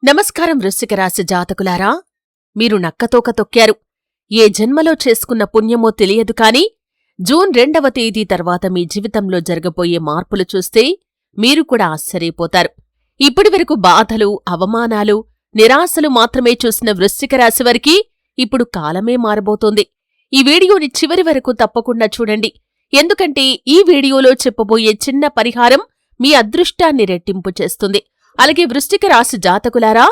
నమస్కారం వృశ్చిక రాశి జాతకులారా, మీరు నక్కతోక తొక్కారు. ఏ జన్మలో చేసుకున్న పుణ్యమో తెలియదు కాని జూన్ 2వ తేదీ తర్వాత మీ జీవితంలో జరగబోయే మార్పులు చూస్తే మీరు కూడా ఆశ్చర్యపోతారు. ఇప్పటివరకు బాధలు, అవమానాలు, నిరాశలు మాత్రమే చూసిన వృశ్చిక రాశివారికి ఇప్పుడు కాలమే మారబోతోంది. ఈ వీడియోని చివరి వరకు తప్పకుండా చూడండి. ఎందుకంటే ఈ వీడియోలో చెప్పబోయే చిన్న పరిహారం మీ అదృష్టాన్ని రెట్టింపు చేస్తుంది. అలాగే వృశ్చిక రాశి జాతకులారా,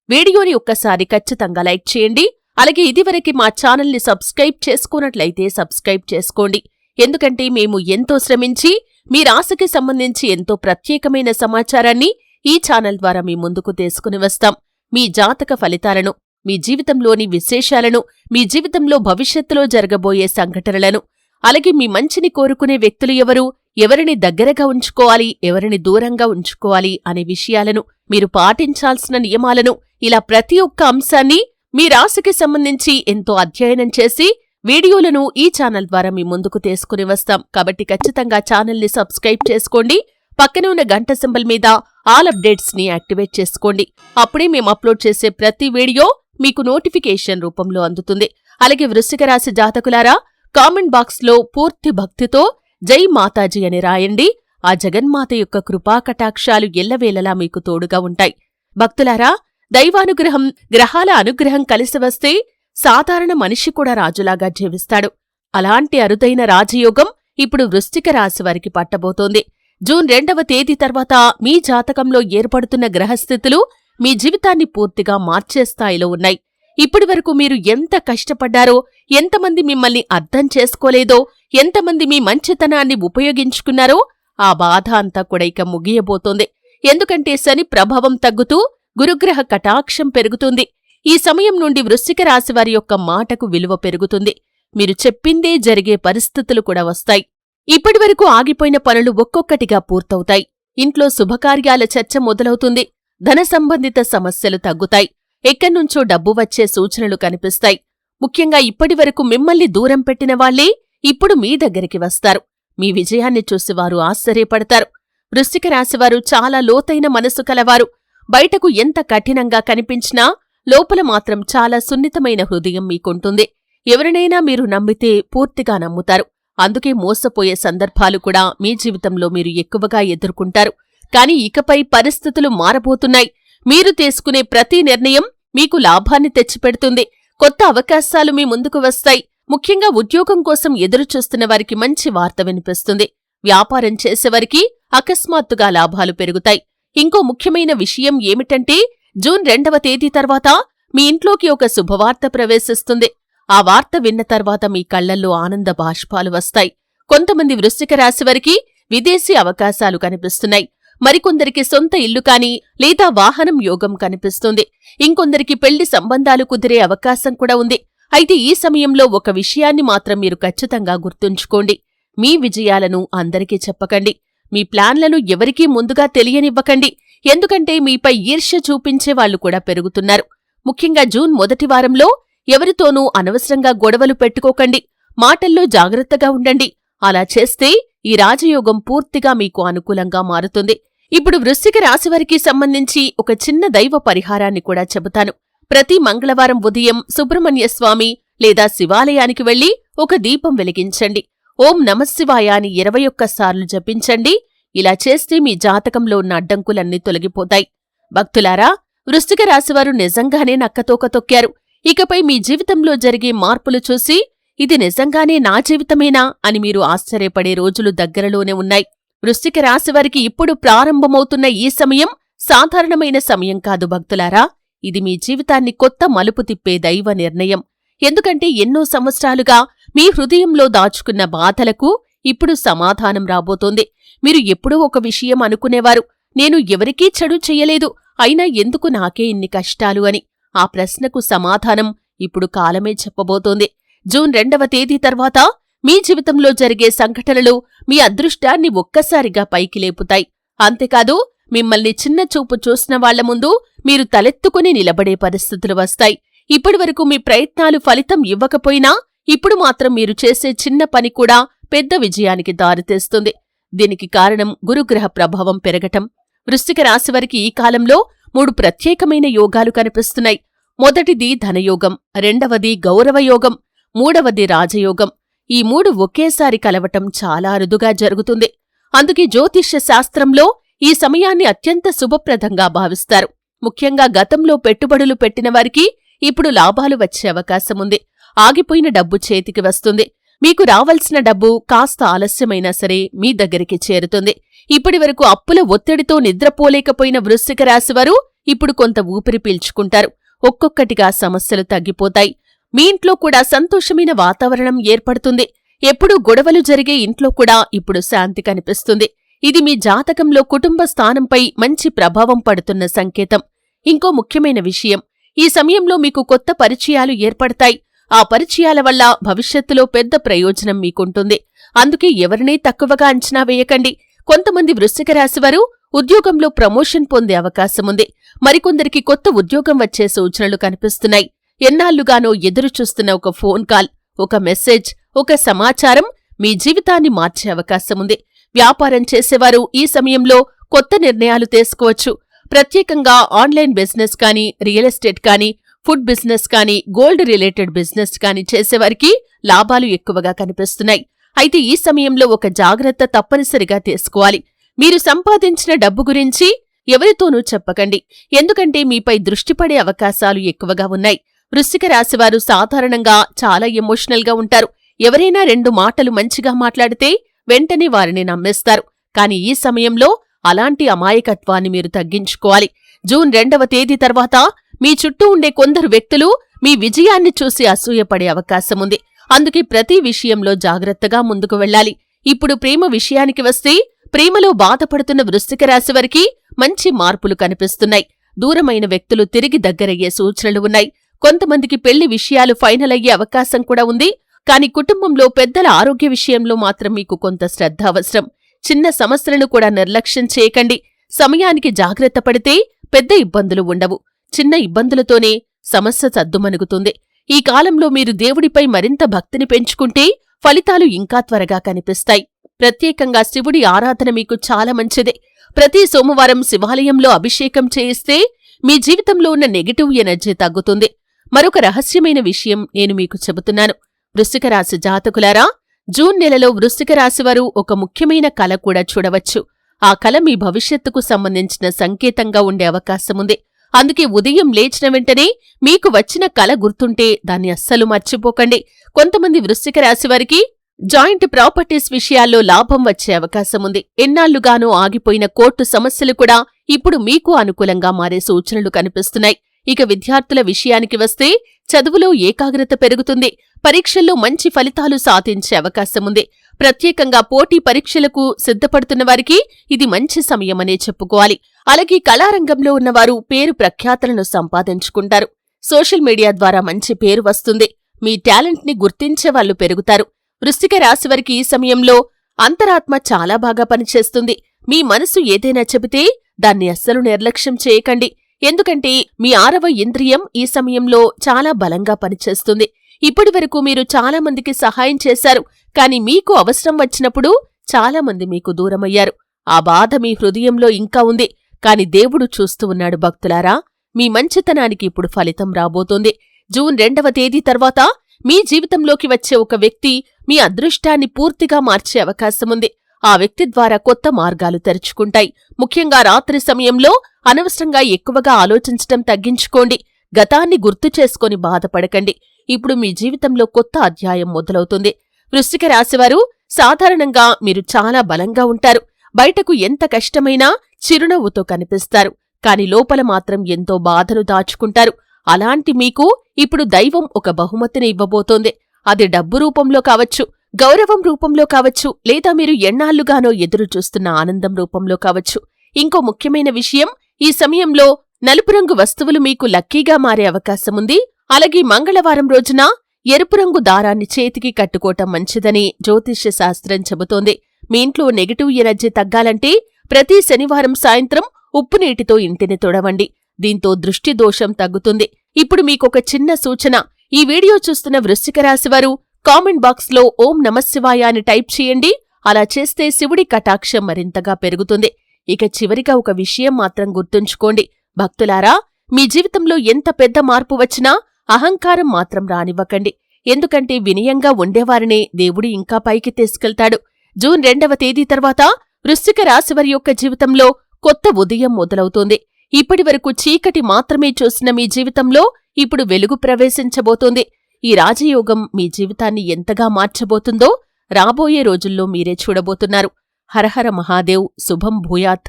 వీడియోని ఒక్కసారి ఖచ్చితంగా లైక్ చేయండి. అలాగే ఇదివరకు మా ఛానల్ని సబ్స్క్రైబ్ చేసుకున్నట్లయితే సబ్స్క్రైబ్ చేసుకోండి. ఎందుకంటే మేము ఎంతో శ్రమించి మీ రాశికి సంబంధించి ఎంతో ప్రత్యేకమైన సమాచారాన్ని ఈ ఛానల్ ద్వారా మీ ముందుకు తీసుకుని వస్తాం. మీ జాతక ఫలితాలను, మీ జీవితంలోని విశేషాలను, మీ జీవితంలో భవిష్యత్తులో జరగబోయే సంఘటనలను, అలాగే మీ మంచిని కోరుకునే వ్యక్తులు ఎవరిని దగ్గరగా ఉంచుకోవాలి, ఎవరిని దూరంగా ఉంచుకోవాలి అనే విషయాలను, మీరు పాటించాల్సిన నియమాలను, ఇలా ప్రతి ఒక్క అంశాన్ని మీ రాశికి సంబంధించి ఎంతో అధ్యయనం చేసి వీడియోలను ఈ ఛానల్ ద్వారా మీ ముందుకు తీసుకుని వస్తాం. కాబట్టి ఖచ్చితంగా ఛానల్ని సబ్స్క్రైబ్ చేసుకోండి. పక్కనే ఉన్న గంట సింబల్ మీద ఆల్ అప్డేట్స్ ని యాక్టివేట్ చేసుకోండి. అప్పుడే మేము అప్లోడ్ చేసే ప్రతి వీడియో మీకు నోటిఫికేషన్ రూపంలో అందుతుంది. అలాగే వృశ్చిక రాశి జాతకులారా, కామెంట్ బాక్స్లో పూర్తి భక్తితో జై మాతాజీ అని రాయండి. ఆ జగన్మాత యొక్క కృపాకటాక్షాలు ఎల్లవేళలా మీకు తోడుగా ఉంటాయి. భక్తులారా, దైవానుగ్రహం, గ్రహాల అనుగ్రహం కలిసి వస్తే సాధారణ మనిషి కూడా రాజులాగా జీవిస్తాడు. అలాంటి అరుదైన రాజయోగం ఇప్పుడు వృశ్చిక రాశివారికి పట్టబోతోంది. జూన్ 2వ తేదీ తర్వాత మీ జాతకంలో ఏర్పడుతున్న గ్రహస్థితులు మీ జీవితాన్ని పూర్తిగా మార్చే స్థాయిలో ఉన్నాయి. ఇప్పటివరకు మీరు ఎంత కష్టపడ్డారో, ఎంతమంది మిమ్మల్ని అర్థం చేసుకోలేదో, ఎంతమంది మీ మంచితనాన్ని ఉపయోగించుకున్నారో ఆ బాధ అంతా కూడా ఇక ముగియబోతోంది. ఎందుకంటే శని ప్రభావం తగ్గుతూ గురుగ్రహ కటాక్షం పెరుగుతుంది. ఈ సమయం నుండి వృశ్చిక రాశివారి యొక్క మాటకు విలువ పెరుగుతుంది. మీరు చెప్పిందే జరిగే పరిస్థితులు కూడా వస్తాయి. ఇప్పటివరకు ఆగిపోయిన పనులు ఒక్కొక్కటిగా పూర్తవుతాయి. ఇంట్లో శుభకార్యాల చర్చ మొదలవుతుంది. ధన సంబంధిత సమస్యలు తగ్గుతాయి. ఎక్కడ్నుంచో డబ్బు వచ్చే సూచనలు కనిపిస్తాయి. ముఖ్యంగా ఇప్పటివరకు మిమ్మల్ని దూరం పెట్టిన వాళ్లే ఇప్పుడు మీ దగ్గరికి వస్తారు. మీ విజయాన్ని చూసి వారు ఆశ్చర్యపడతారు. వృశ్చిక రాశివారు చాలా లోతైన మనసు కలవారు. బయటకు ఎంత కఠినంగా కనిపించినా లోపల మాత్రం చాలా సున్నితమైన హృదయం మీకుంటుంది. ఎవరినైనా మీరు నమ్మితే పూర్తిగా నమ్ముతారు. అందుకే మోసపోయే సందర్భాలు కూడా మీ జీవితంలో మీరు ఎక్కువగా ఎదుర్కొంటారు. కాని ఇకపై పరిస్థితులు మారబోతున్నాయి. మీరు తీసుకునే ప్రతి నిర్ణయం మీకు లాభాన్ని తెచ్చిపెడుతుంది. కొత్త అవకాశాలు మీ ముందుకు వస్తాయి. ముఖ్యంగా ఉద్యోగం కోసం ఎదురుచూస్తున్న వారికి మంచి వార్త వినిపిస్తుంది. వ్యాపారం చేసేవారికి అకస్మాత్తుగా లాభాలు పెరుగుతాయి. ఇంకో ముఖ్యమైన విషయం ఏమిటంటే, జూన్ 2వ తేదీ తర్వాత మీ ఇంట్లోకి ఒక శుభవార్త ప్రవేశిస్తుంది. ఆ వార్త విన్న తర్వాత మీ కళ్లల్లో ఆనంద బాష్పాలు వస్తాయి. కొంతమంది వృశ్చిక రాశివారికి విదేశీ అవకాశాలు కనిపిస్తున్నాయి. మరికొందరికి సొంత ఇల్లు కాని లేదా వాహనం యోగం కనిపిస్తుంది. ఇంకొందరికి పెళ్లి సంబంధాలు కుదిరే అవకాశం కూడా ఉంది. అయితే ఈ సమయంలో ఒక విషయాన్ని మాత్రం మీరు ఖచ్చితంగా గుర్తుంచుకోండి. మీ విజయాలను అందరికీ చెప్పకండి. మీ ప్లాన్లను ఎవరికీ ముందుగా తెలియనివ్వకండి. ఎందుకంటే మీపై ఈర్ష్య చూపించే వాళ్లు కూడా పెరుగుతున్నారు. ముఖ్యంగా జూన్ మొదటి వారంలో ఎవరితోనూ అనవసరంగా గొడవలు పెట్టుకోకండి. మాటల్లో జాగ్రత్తగా ఉండండి. అలా చేస్తే ఈ రాజయోగం పూర్తిగా మీకు అనుకూలంగా మారుతుంది. ఇప్పుడు వృశ్చిక రాశివారికి సంబంధించి ఒక చిన్న దైవ పరిహారాన్ని కూడా చెబుతాను. ప్రతి మంగళవారం ఉదయం సుబ్రహ్మణ్యస్వామి లేదా శివాలయానికి వెళ్లి ఒక దీపం వెలిగించండి. ఓం నమఃశివాయ అని 21 సార్లు జపించండి. ఇలా చేస్తే మీ జాతకంలో ఉన్న అడ్డంకులన్నీ తొలగిపోతాయి. భక్తులారా, వృశ్చిక రాశివారు నిజంగానే నక్కతోక తొక్కారు. ఇకపై మీ జీవితంలో జరిగే మార్పులు చూసి ఇది నిజంగానే నా జీవితమేనా అని మీరు ఆశ్చర్యపడే రోజులు దగ్గరలోనే ఉన్నాయి. వృశ్చిక రాశివారికి ఇప్పుడు ప్రారంభమవుతున్న ఈ సమయం సాధారణమైన సమయం కాదు భక్తులారా. ఇది మీ జీవితాన్ని కొత్త మలుపు తిప్పే దైవ నిర్ణయం. ఎందుకంటే ఎన్నో సంవత్సరాలుగా మీ హృదయంలో దాచుకున్న బాధలకు ఇప్పుడు సమాధానం రాబోతోంది. మీరు ఎప్పుడూ ఒక విషయం అనుకునేవారు, నేను ఎవరికీ చెడు చెయ్యలేదు, అయినా ఎందుకు నాకే ఇన్ని కష్టాలు అని. ఆ ప్రశ్నకు సమాధానం ఇప్పుడు కాలమే చెప్పబోతోంది. జూన్ 2వ తేదీ తర్వాత మీ జీవితంలో జరిగే సంఘటనలు మీ అదృష్టాన్ని ఒక్కసారిగా పైకి లేపుతాయి. అంతేకాదు, మిమ్మల్ని చిన్న చూపు చూసిన వాళ్ల ముందు మీరు తలెత్తుకుని నిలబడే పరిస్థితులు వస్తాయి. ఇప్పటివరకు మీ ప్రయత్నాలు ఫలితం ఇవ్వకపోయినా ఇప్పుడు మాత్రం మీరు చేసే చిన్న పని కూడా పెద్ద విజయానికి దారితీస్తుంది. దీనికి కారణం గురుగ్రహ ప్రభావం పెరగటం. వృశ్చిక రాశివారికి ఈ కాలంలో 3 ప్రత్యేకమైన యోగాలు కనిపిస్తున్నాయి. మొదటిది ధనయోగం, రెండవది గౌరవయోగం, మూడవది రాజయోగం. ఈ 3 ఒకేసారి కలవటం చాలా అరుదుగా జరుగుతుంది. అందుకే జ్యోతిష్య శాస్త్రంలో ఈ సమయాన్ని అత్యంత శుభప్రదంగా భావిస్తారు. ముఖ్యంగా గతంలో పెట్టుబడులు పెట్టినవారికి ఇప్పుడు లాభాలు వచ్చే అవకాశముంది. ఆగిపోయిన డబ్బు చేతికి వస్తుంది. మీకు రావలసిన డబ్బు కాస్త ఆలస్యమైనా సరే మీ దగ్గరికి చేరుతుంది. ఇప్పటివరకు అప్పుల ఒత్తిడితో నిద్రపోలేకపోయిన వృశ్చిక రాశివారు ఇప్పుడు కొంత ఊపిరి పీల్చుకుంటారు. ఒక్కొక్కటిగా సమస్యలు తగ్గిపోతాయి. మీ ఇంట్లో కూడా సంతోషమైన వాతావరణం ఏర్పడుతుంది. ఎప్పుడూ గొడవలు జరిగే ఇంట్లో కూడా ఇప్పుడు శాంతి కనిపిస్తుంది. ఇది మీ జాతకంలో కుటుంబ స్థానంపై మంచి ప్రభావం పడుతున్న సంకేతం. ఇంకో ముఖ్యమైన విషయం, ఈ సమయంలో మీకు కొత్త పరిచయాలు ఏర్పడతాయి. ఆ పరిచయాల వల్ల భవిష్యత్తులో పెద్ద ప్రయోజనం మీకుంటుంది. అందుకే ఎవరినీ తక్కువగా అంచనా వేయకండి. కొంతమంది వృశ్చిక రాశివారు ఉద్యోగంలో ప్రమోషన్ పొందే అవకాశముంది. మరికొందరికి కొత్త ఉద్యోగం వచ్చే సూచనలు కనిపిస్తున్నాయి. ఎన్నాళ్లుగానో ఎదురుచూస్తున్న ఒక ఫోన్ కాల్, ఒక మెసేజ్, ఒక సమాచారం మీ జీవితాన్ని మార్చే అవకాశముంది. వ్యాపారం చేసేవారు ఈ సమయంలో కొత్త నిర్ణయాలు తీసుకోవచ్చు. ప్రత్యేకంగా ఆన్లైన్ బిజినెస్ కానీ, రియల్ ఎస్టేట్ కానీ, ఫుడ్ బిజినెస్ కానీ, గోల్డ్ రిలేటెడ్ బిజినెస్ కానీ చేసేవారికి లాభాలు ఎక్కువగా కనిపిస్తున్నాయి. అయితే ఈ సమయంలో ఒక జాగ్రత్త తప్పనిసరిగా తీసుకోవాలి. మీరు సంపాదించిన డబ్బు గురించి ఎవరితోనూ చెప్పకండి. ఎందుకంటే మీపై దృష్టిపడే అవకాశాలు ఎక్కువగా ఉన్నాయి. వృశ్చిక రాశివారు సాధారణంగా చాలా ఎమోషనల్గా ఉంటారు. ఎవరైనా 2 మాటలు మంచిగా మాట్లాడితే వెంటనే వారిని నమ్మేస్తారు. కాని ఈ సమయంలో అలాంటి అమాయకత్వాన్ని మీరు తగ్గించుకోవాలి. జూన్ 2వ తేదీ తర్వాత మీ చుట్టూ ఉండే కొందరు వ్యక్తులు మీ విజయాన్ని చూసి అసూయపడే అవకాశముంది. అందుకే ప్రతి విషయంలో జాగ్రత్తగా ముందుకు వెళ్ళాలి. ఇప్పుడు ప్రేమ విషయానికి వస్తే, ప్రేమలో బాధపడుతున్న వృశ్చిక రాశివారికి మంచి మార్పులు కనిపిస్తున్నాయి. దూరమైన వ్యక్తులు తిరిగి దగ్గరయ్యే సూచనలు ఉన్నాయి. కొంతమందికి పెళ్లి విషయాలు ఫైనల్ అయ్యే అవకాశం కూడా ఉంది. కాని కుటుంబంలో పెద్దల ఆరోగ్య విషయంలో మాత్రం మీకు కొంత శ్రద్ధ అవసరం. చిన్న సమస్యలను కూడా నిర్లక్ష్యం చేయకండి. సమయానికి జాగ్రత్త పడితే పెద్ద ఇబ్బందులు ఉండవు. చిన్న ఇబ్బందులతోనే సమస్య సద్దుమణుగుతుంది. ఈ కాలంలో మీరు దేవుడిపై మరింత భక్తిని పెంచుకుంటే ఫలితాలు ఇంకా త్వరగా కనిపిస్తాయి. ప్రత్యేకంగా శివుడి ఆరాధన మీకు చాలా మంచిదే. ప్రతి సోమవారం శివాలయంలో అభిషేకం చేయిస్తే మీ జీవితంలో ఉన్న నెగటివ్ ఎనర్జీ తగ్గుతుంది. మరొక రహస్యమైన విషయం నేను మీకు చెబుతున్నాను. వృశ్చిక రాశి జాతకులారా, జూన్ నెలలో వృశ్చిక రాశివారు ఒక ముఖ్యమైన కల కూడా చూడవచ్చు. ఆ కల మీ భవిష్యత్తుకు సంబంధించిన సంకేతంగా ఉండే అవకాశముంది. అందుకే ఉదయం లేచిన వెంటనే మీకు వచ్చిన కల గుర్తుంటే దాన్ని అస్సలు మర్చిపోకండి. కొంతమంది వృశ్చిక రాశివారికి జాయింట్ ప్రాపర్టీస్ విషయాల్లో లాభం వచ్చే అవకాశముంది. ఎన్నాళ్లుగానో ఆగిపోయిన కోర్టు సమస్యలు కూడా ఇప్పుడు మీకు అనుకూలంగా మారే సూచనలు కనిపిస్తున్నాయి. ఇక విద్యార్థుల విషయానికి వస్తే చదువులో ఏకాగ్రత పెరుగుతుంది. పరీక్షల్లో మంచి ఫలితాలు సాధించే అవకాశముంది. ప్రత్యేకంగా పోటీ పరీక్షలకు సిద్ధపడుతున్న వారికి ఇది మంచి సమయమనే చెప్పుకోవాలి. అలాగే కళారంగంలో ఉన్నవారు పేరు ప్రఖ్యాతలను సంపాదించుకుంటారు. సోషల్ మీడియా ద్వారా మంచి పేరు వస్తుంది. మీ టాలెంట్ ని గుర్తించే వాళ్లు పెరుగుతారు. వృశ్చిక రాశివారికి ఈ సమయంలో అంతరాత్మ చాలా బాగా పనిచేస్తుంది. మీ మనసు ఏదైనా చెబితే దాన్ని అస్సలు నిర్లక్ష్యం చేయకండి. ఎందుకంటే మీ 6వ ఇంద్రియం ఈ సమయంలో చాలా బలంగా పనిచేస్తుంది. ఇప్పటివరకు మీరు చాలా మందికి సహాయం చేశారు. కాని మీకు అవసరం వచ్చినప్పుడు చాలామంది మీకు దూరమయ్యారు. ఆ బాధ మీ హృదయంలో ఇంకా ఉంది. కాని దేవుడు చూస్తూ ఉన్నాడు భక్తులారా. మీ మంచితనానికి ఇప్పుడు ఫలితం రాబోతోంది. జూన్ 2వ తేదీ తర్వాత మీ జీవితంలోకి వచ్చే ఒక వ్యక్తి మీ అదృష్టాన్ని పూర్తిగా మార్చే అవకాశముంది. ఆ వ్యక్తి ద్వారా కొత్త మార్గాలు తెరుచుకుంటాయి. ముఖ్యంగా రాత్రి సమయంలో అనవసరంగా ఎక్కువగా ఆలోచించటం తగ్గించుకోండి. గతాన్ని గుర్తు చేసుకొని బాధపడకండి. ఇప్పుడు మీ జీవితంలో కొత్త అధ్యాయం మొదలవుతుంది. వృశ్చిక రాశివారు సాధారణంగా మీరు చాలా బలంగా ఉంటారు. బయటకు ఎంత కష్టమైనా చిరునవ్వుతో కనిపిస్తారు. కాని లోపల మాత్రం ఎంతో బాధను దాచుకుంటారు. అలాంటి మీకు ఇప్పుడు దైవం ఒక బహుమతిని ఇవ్వబోతోంది. అది డబ్బు రూపంలో కావచ్చు, గౌరవం రూపంలో కావచ్చు, లేదా మీరు ఎన్నాళ్లుగానో ఎదురుచూస్తున్న ఆనందం రూపంలో కావచ్చు. ఇంకో ముఖ్యమైన విషయం, ఈ సమయంలో నలుపు రంగు వస్తువులు మీకు లక్కీగా మారే అవకాశముంది. అలాగే మంగళవారం రోజున ఎరుపు రంగు దారాన్ని చేతికి కట్టుకోవటం మంచిదని జ్యోతిష్య శాస్త్రం చెబుతోంది. మీ ఇంట్లో నెగటివ్ ఎనర్జీ తగ్గాలంటే ప్రతి శనివారం సాయంత్రం ఉప్పు నీటితో ఇంటిని తుడవండి. దీంతో దృష్టి దోషం తగ్గుతుంది. ఇప్పుడు మీకొక చిన్న సూచన. ఈ వీడియో చూస్తున్న వృశ్చిక రాశివారు కామెంట్ బాక్స్లో ఓం నమఃశివాయ అని టైప్ చేయండి. అలా చేస్తే శివుడి కటాక్షం మరింతగా పెరుగుతుంది. ఇక చివరిగా ఒక విషయం మాత్రం గుర్తుంచుకోండి. భక్తులారా, మీ జీవితంలో ఎంత పెద్ద మార్పు వచ్చినా అహంకారం మాత్రం రానివ్వకండి. ఎందుకంటే వినయంగా ఉండేవారినే దేవుడు ఇంకా పైకి తీసుకెళ్తాడు. జూన్ 2వ తేదీ తర్వాత వృశ్చిక రాశివారి యొక్క జీవితంలో కొత్త ఉదయం మొదలవుతోంది. ఇప్పటివరకు చీకటి మాత్రమే చూసిన మీ జీవితంలో ఇప్పుడు వెలుగు ప్రవేశించబోతోంది. ఈ రాజయోగం మీ జీవితాన్ని ఎంతగా మార్చబోతుందో రాబోయే రోజుల్లో మీరే చూడబోతున్నారు. హరహర మహాదేవ్. శుభం భూయాత్.